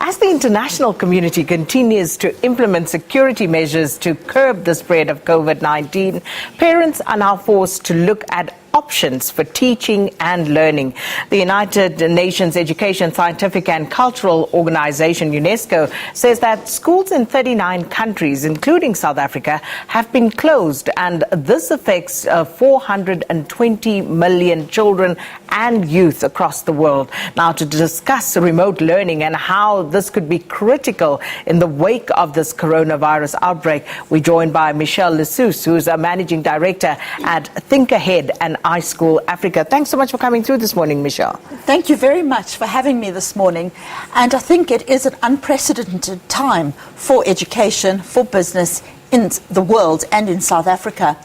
As the international community continues to implement security measures to curb the spread of COVID-19, parents are now forced to look at options for teaching and learning. The United Nations Education, Scientific and Cultural Organization, UNESCO, says that schools in 39 countries, including South Africa, have been closed, and this affects 420 million children and youth across the world. Now, to discuss remote learning and how this could be critical in the wake of this coronavirus outbreak, we're joined by Michelle Lissoos, who's a managing director at Think Ahead and iSchoolAfrica. Thanks so much for coming through this morning, Michelle. Thank you very much for having me this morning. And I think it is an unprecedented time for education, for business in the world and in South Africa.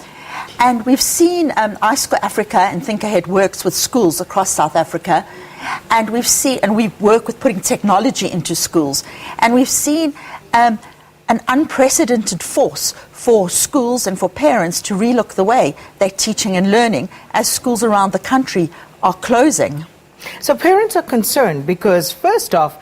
And we've seen iSchoolAfrica and Think Ahead works with schools across South Africa. And we work with putting technology into schools. And we've seen an unprecedented force for schools and for parents to relook the way they're teaching and learning as schools around the country are closing. So parents are concerned because, first off,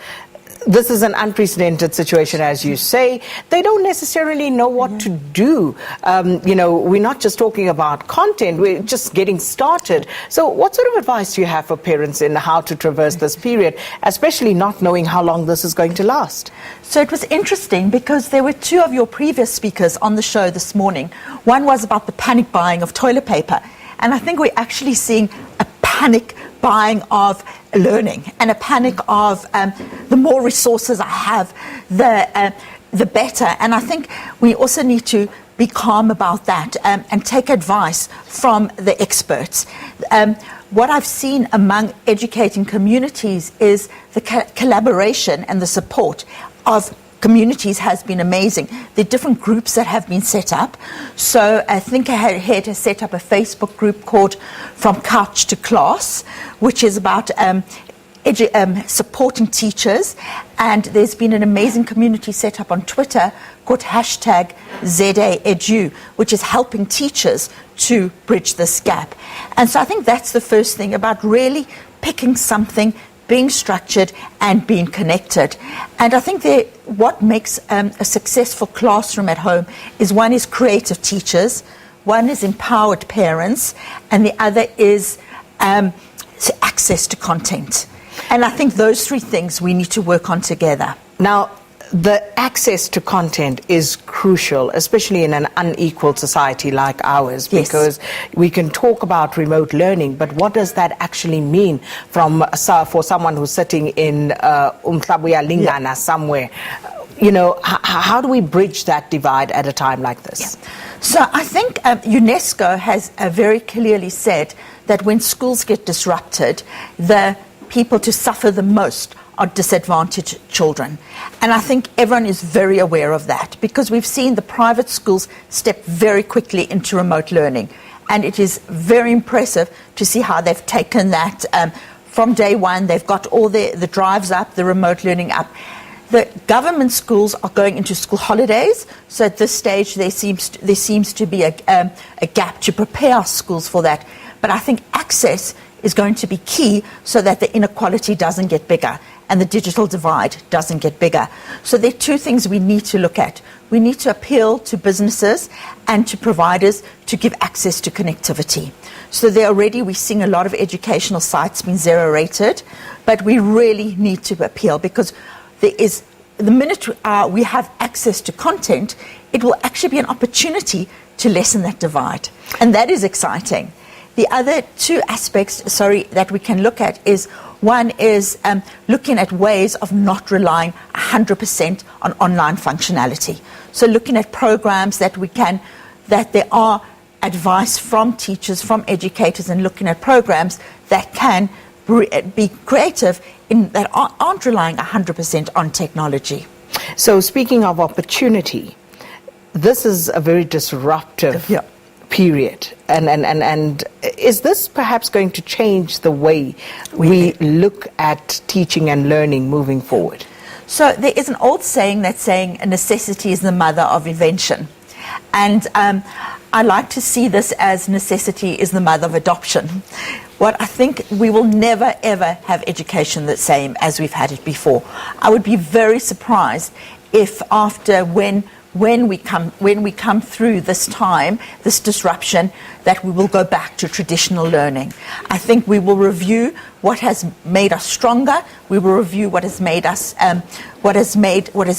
this is an unprecedented situation, as you say. They don't necessarily know what to do. We're not just talking about content, we're just getting started. So what sort of advice do you have for parents in how to traverse this period, especially not knowing how long this is going to last? So it was interesting because there were two of your previous speakers on the show this morning. One was about the panic buying of toilet paper. And I think we're actually seeing a panic buying of learning and a panic of the more resources I have, the better. And I think we also need to be calm about that and take advice from the experts. What I've seen among educating communities is the collaboration and the support of communities has been amazing. There are different groups that have been set up. So I think Ahead has set up a Facebook group called From Couch to Class, which is about supporting teachers. And there's been an amazing community set up on Twitter called #ZAEdu, which is helping teachers to bridge this gap. And so I think that's the first thing, about really picking something, being structured and being connected. And I think what makes a successful classroom at home is, one is creative teachers, one is empowered parents, and the other is access to content. And I think those three things we need to work on together. Now, the access to content is crucial, especially in an unequal society like ours, because we can talk about remote learning, but what does that actually mean for someone who's sitting in Lingana somewhere? How do we bridge that divide at a time like this? Yeah. So I think UNESCO has very clearly said that when schools get disrupted, the people to suffer the most are disadvantaged children. And I think everyone is very aware of that, because we've seen the private schools step very quickly into remote learning. And it is very impressive to see how they've taken that from day one. They've got all the drives up, the remote learning up. The government schools are going into school holidays, so at this stage there seems to be a gap to prepare our schools for that. But I think access is going to be key so that the inequality doesn't get bigger and the digital divide doesn't get bigger. So there are two things we need to look at. We need to appeal to businesses and to providers to give access to connectivity. So we're seeing a lot of educational sites being zero rated, but we really need to appeal, because the minute we have access to content, it will actually be an opportunity to lessen that divide. And that is exciting. The other two aspects, that we can look at is, one is looking at ways of not relying 100% on online functionality. So looking at programs that there are advice from teachers, from educators, and looking at programs that can be creative that aren't relying 100% on technology. So speaking of opportunity, this is a very disruptive period. And is this perhaps going to change the way we look at teaching and learning moving forward? So there is an old saying that's saying necessity is the mother of invention. And I like to see this as necessity is the mother of adoption. What I think we will never, ever have education the same as we've had it before. I would be very surprised if after when we come through this time, this disruption, that we will go back to traditional learning. I think we will review what has made us stronger. We will review what has made us, what has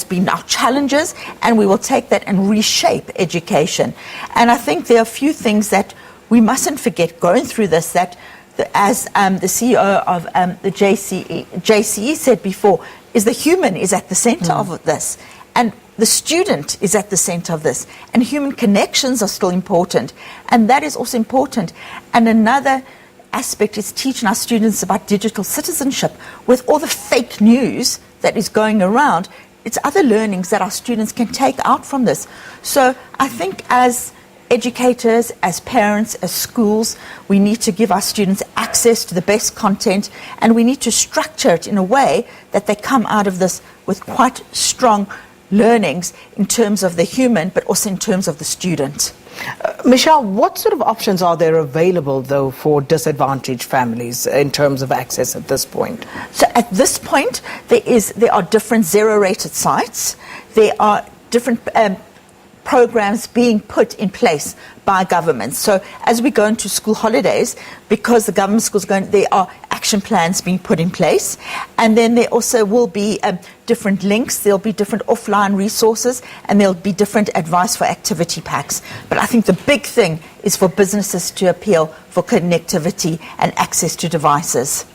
been our challenges, and we will take that and reshape education. And I think there are a few things that we mustn't forget going through this, that as the CEO of the JCE said before, is the human is at the center of this. And the student is at the center of this. And human connections are still important. And that is also important. And another aspect is teaching our students about digital citizenship. With all the fake news that is going around, it's other learnings that our students can take out from this. So I think as educators, as parents, as schools, we need to give our students access to the best content, and we need to structure it in a way that they come out of this with quite strong learnings in terms of the human, but also in terms of the student. Michelle, what sort of options are there available, though, for disadvantaged families in terms of access at this point? So at this point, there are different zero-rated sites. There are different programs being put in place by governments. So as we go into school holidays, because the government schools there are action plans being put in place, and then there also will be different links, there'll be different offline resources, and there'll be different advice for activity packs. But I think the big thing is for businesses to appeal for connectivity and access to devices.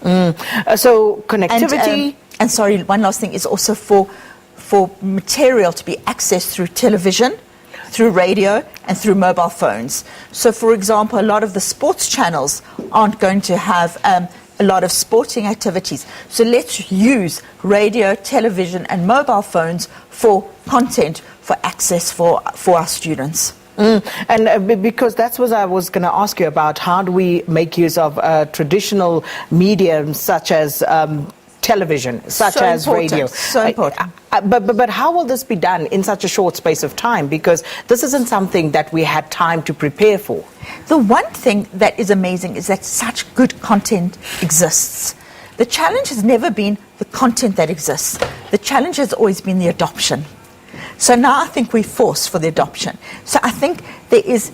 So connectivity... And sorry, one last thing is also for material to be accessed through television, through radio, and through mobile phones. So, for example, a lot of the sports channels aren't going to have a lot of sporting activities. So let's use radio, television, and mobile phones for content, for access for our students. And because that's what I was going to ask you about, how do we make use of traditional mediums such as television, such as radio? So important. But how will this be done in such a short space of time? Because this isn't something that we had time to prepare for. The one thing that is amazing is that such good content exists. The challenge has never been the content that exists. The challenge has always been the adoption. So now I think we're forced for the adoption. So I think there is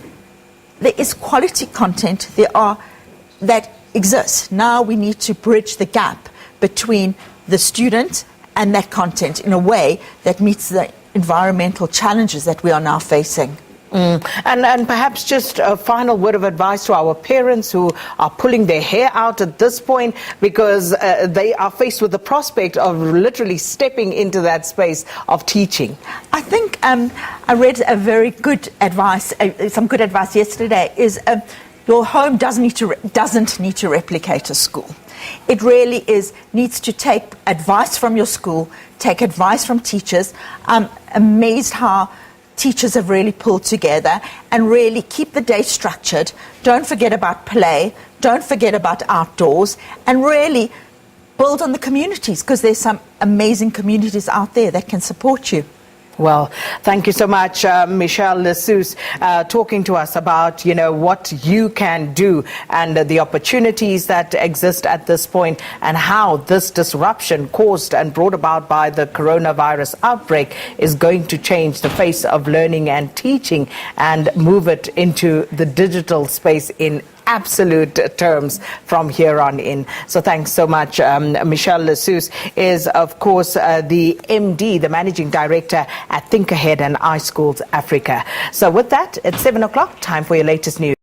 quality content that exists. Now we need to bridge the gap between the student and that content in a way that meets the environmental challenges that we are now facing. And perhaps just a final word of advice to our parents who are pulling their hair out at this point because they are faced with the prospect of literally stepping into that space of teaching. I think I read a very good advice, some good advice yesterday, is your home doesn't need to replicate a school. It really needs to take advice from your school, take advice from teachers. I'm amazed how teachers have really pulled together and really keep the day structured. Don't forget about play, don't forget about outdoors, and really build on the communities, because there's some amazing communities out there that can support you. Well, thank you so much, Michelle Lissoos, talking to us about, what you can do and the opportunities that exist at this point and how this disruption caused and brought about by the coronavirus outbreak is going to change the face of learning and teaching and move it into the digital space in absolute terms from here on in. So thanks so much. Michelle Lissoos is, of course, the MD, the Managing Director at Think Ahead and iSchoolAfrica. So with that, it's 7 o'clock, time for your latest news.